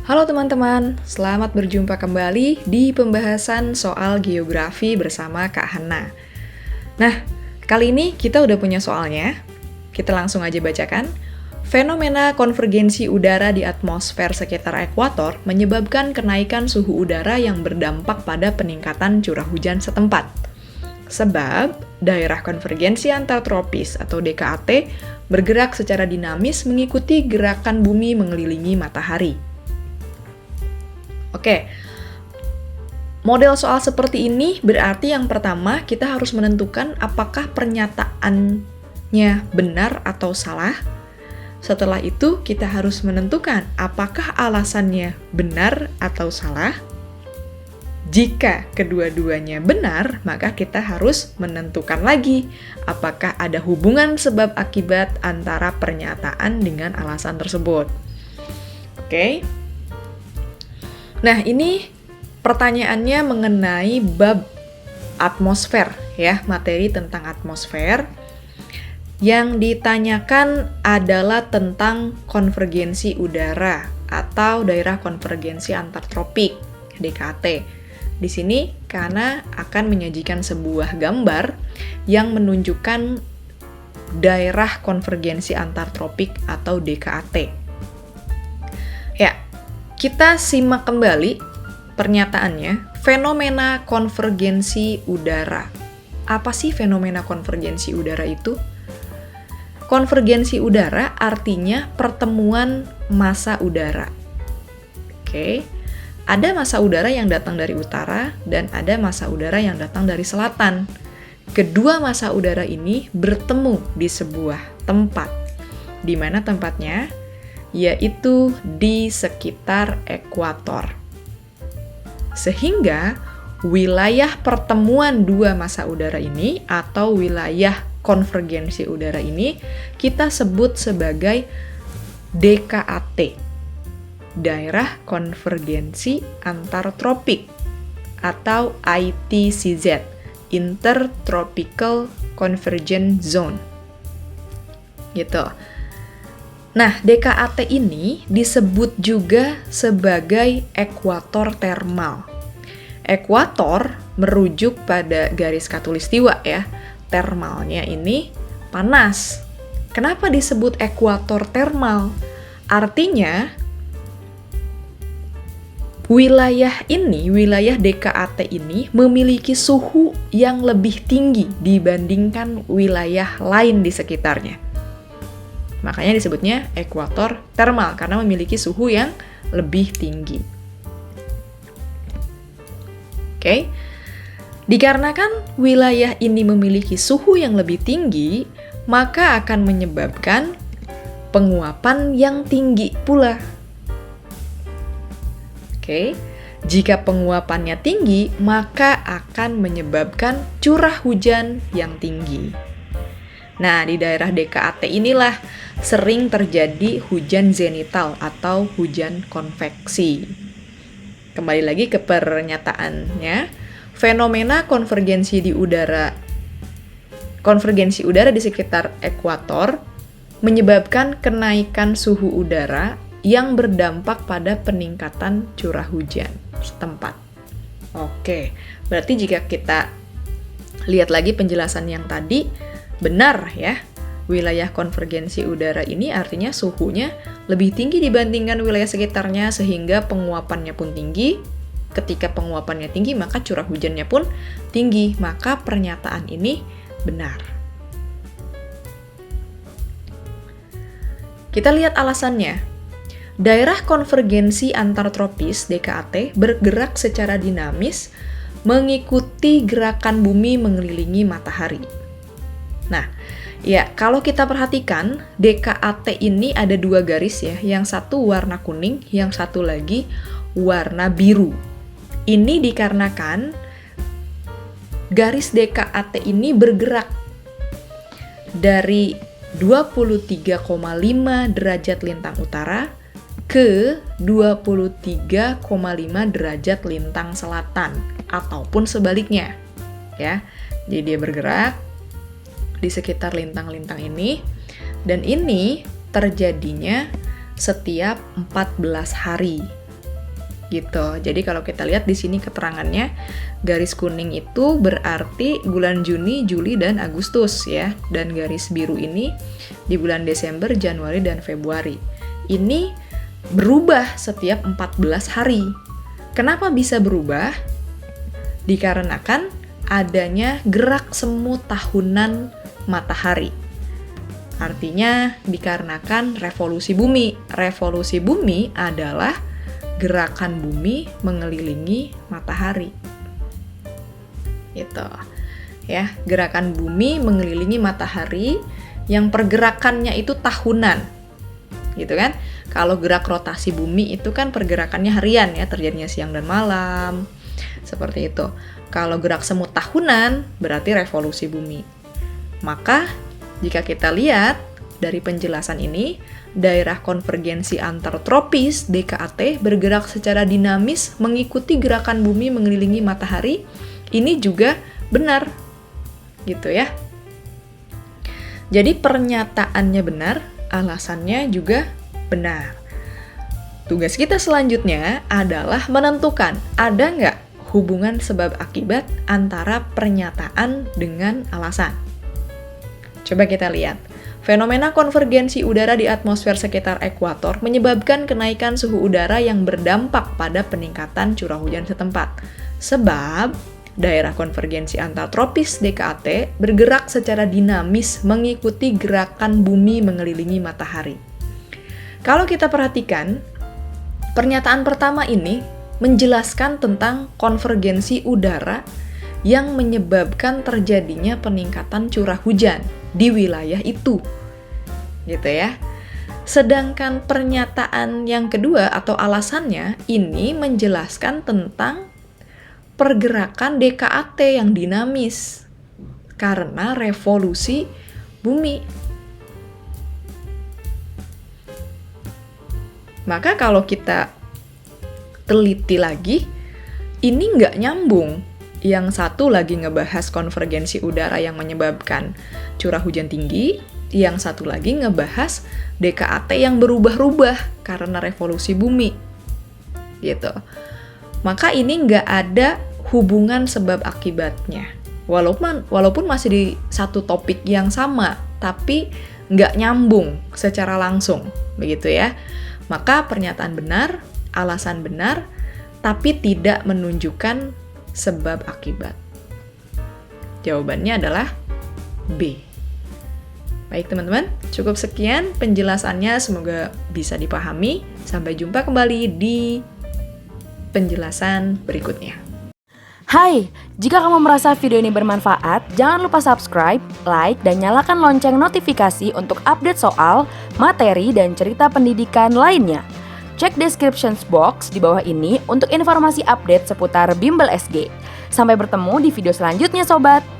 Halo teman-teman, selamat berjumpa kembali di pembahasan soal geografi bersama Kak Hana. Nah, kali ini kita udah punya soalnya. Kita langsung aja bacakan. Fenomena konvergensi udara di atmosfer sekitar ekuator menyebabkan kenaikan suhu udara yang berdampak pada peningkatan curah hujan setempat. Sebab, daerah konvergensi antar tropis atau DKAT bergerak secara dinamis mengikuti gerakan bumi mengelilingi matahari. Oke, model soal seperti ini berarti yang pertama kita harus menentukan apakah pernyataannya benar atau salah. Setelah itu kita harus menentukan apakah alasannya benar atau salah. Jika kedua-duanya benar, maka kita harus menentukan lagi apakah ada hubungan sebab akibat antara pernyataan dengan alasan tersebut. Oke. Nah, ini pertanyaannya mengenai bab atmosfer, ya, materi tentang atmosfer. Yang ditanyakan adalah tentang konvergensi udara atau daerah konvergensi antar tropik, DKT. Di sini karena akan menyajikan sebuah gambar yang menunjukkan daerah konvergensi antar tropik atau DKAT. Ya, kita simak kembali pernyataannya, fenomena konvergensi udara. Apa sih fenomena konvergensi udara itu? Konvergensi udara artinya pertemuan massa udara. Oke, ada massa udara yang datang dari utara dan ada massa udara yang datang dari selatan. Kedua massa udara ini bertemu di sebuah tempat. Di mana tempatnya? Yaitu di sekitar ekuator. Sehingga wilayah pertemuan dua massa udara ini atau wilayah konvergensi udara ini kita sebut sebagai DKAT, daerah konvergensi antar tropik, atau ITCZ, Intertropical Convergence Zone. Gitu. Nah, DKAT ini disebut juga sebagai ekuator termal. Ekuator merujuk pada garis khatulistiwa ya. Termalnya ini panas. Kenapa disebut ekuator termal? Artinya, wilayah DKAT ini memiliki suhu yang lebih tinggi dibandingkan wilayah lain di sekitarnya. Makanya disebutnya ekuator termal, karena memiliki suhu yang lebih tinggi. Oke. Dikarenakan wilayah ini memiliki suhu yang lebih tinggi, maka akan menyebabkan penguapan yang tinggi pula. Oke. Jika penguapannya tinggi, maka akan menyebabkan curah hujan yang tinggi. Nah, di daerah DKAT inilah sering terjadi hujan zenital atau hujan konveksi. Kembali lagi ke pernyataannya, fenomena konvergensi udara di sekitar ekuator menyebabkan kenaikan suhu udara yang berdampak pada peningkatan curah hujan setempat. Oke, berarti jika kita lihat lagi penjelasan yang tadi, benar ya, wilayah konvergensi udara ini artinya suhunya lebih tinggi dibandingkan wilayah sekitarnya sehingga penguapannya pun tinggi. Ketika penguapannya tinggi maka curah hujannya pun tinggi, maka pernyataan ini benar. Kita lihat alasannya. Daerah konvergensi antar tropis DKAT bergerak secara dinamis mengikuti gerakan bumi mengelilingi matahari. Nah, ya, kalau kita perhatikan, DKAT ini ada dua garis ya, yang satu warna kuning, yang satu lagi warna biru. Ini dikarenakan garis DKAT ini bergerak dari 23,5 derajat lintang utara ke 23,5 derajat lintang selatan, ataupun sebaliknya. Ya, jadi dia bergerak di sekitar lintang-lintang ini, dan ini terjadinya setiap 14 hari. Gitu. Jadi kalau kita lihat di sini keterangannya, garis kuning itu berarti bulan Juni, Juli, dan Agustus ya. Dan garis biru ini di bulan Desember, Januari, dan Februari. Ini berubah setiap 14 hari. Kenapa bisa berubah? Dikarenakan adanya gerak semu tahunan matahari. Artinya dikarenakan revolusi bumi. Revolusi bumi adalah gerakan bumi mengelilingi matahari. Gitu. Ya, gerakan bumi mengelilingi matahari yang pergerakannya itu tahunan. Gitu kan? Kalau gerak rotasi bumi itu kan pergerakannya harian ya, terjadinya siang dan malam. Seperti itu. Kalau gerak semu tahunan berarti revolusi bumi. Maka jika kita lihat dari penjelasan ini, daerah konvergensi antar tropis DKAT bergerak secara dinamis mengikuti gerakan bumi mengelilingi matahari. Ini juga benar. Gitu ya. Jadi pernyataannya benar, alasannya juga benar. Tugas kita selanjutnya adalah menentukan ada nggak hubungan sebab akibat antara pernyataan dengan alasan. Coba kita lihat. Fenomena konvergensi udara di atmosfer sekitar ekuator menyebabkan kenaikan suhu udara yang berdampak pada peningkatan curah hujan setempat. Sebab daerah konvergensi antar tropis DKAT bergerak secara dinamis mengikuti gerakan bumi mengelilingi matahari. Kalau kita perhatikan, pernyataan pertama ini menjelaskan tentang konvergensi udara yang menyebabkan terjadinya peningkatan curah hujan di wilayah itu. Gitu ya. Sedangkan pernyataan yang kedua atau alasannya ini menjelaskan tentang pergerakan DKAT yang dinamis karena revolusi bumi. Maka kalau kita teliti lagi, ini nggak nyambung. Yang satu lagi ngebahas konvergensi udara yang menyebabkan curah hujan tinggi, yang satu lagi ngebahas DKAT yang berubah-ubah karena revolusi bumi. Gitu. Maka ini nggak ada hubungan sebab akibatnya. Walaupun masih di satu topik yang sama, tapi nggak nyambung secara langsung. Begitu ya. Maka pernyataan benar, alasan benar, tapi tidak menunjukkan sebab akibat. Jawabannya adalah B. Baik teman-teman, cukup sekian penjelasannya, semoga bisa dipahami. Sampai jumpa kembali di penjelasan berikutnya. Hai, jika kamu merasa video ini bermanfaat, jangan lupa subscribe, like, dan nyalakan lonceng notifikasi untuk update soal, materi, dan cerita pendidikan lainnya. Cek description box di bawah ini untuk informasi update seputar Bimbel SG. Sampai bertemu di video selanjutnya, sobat!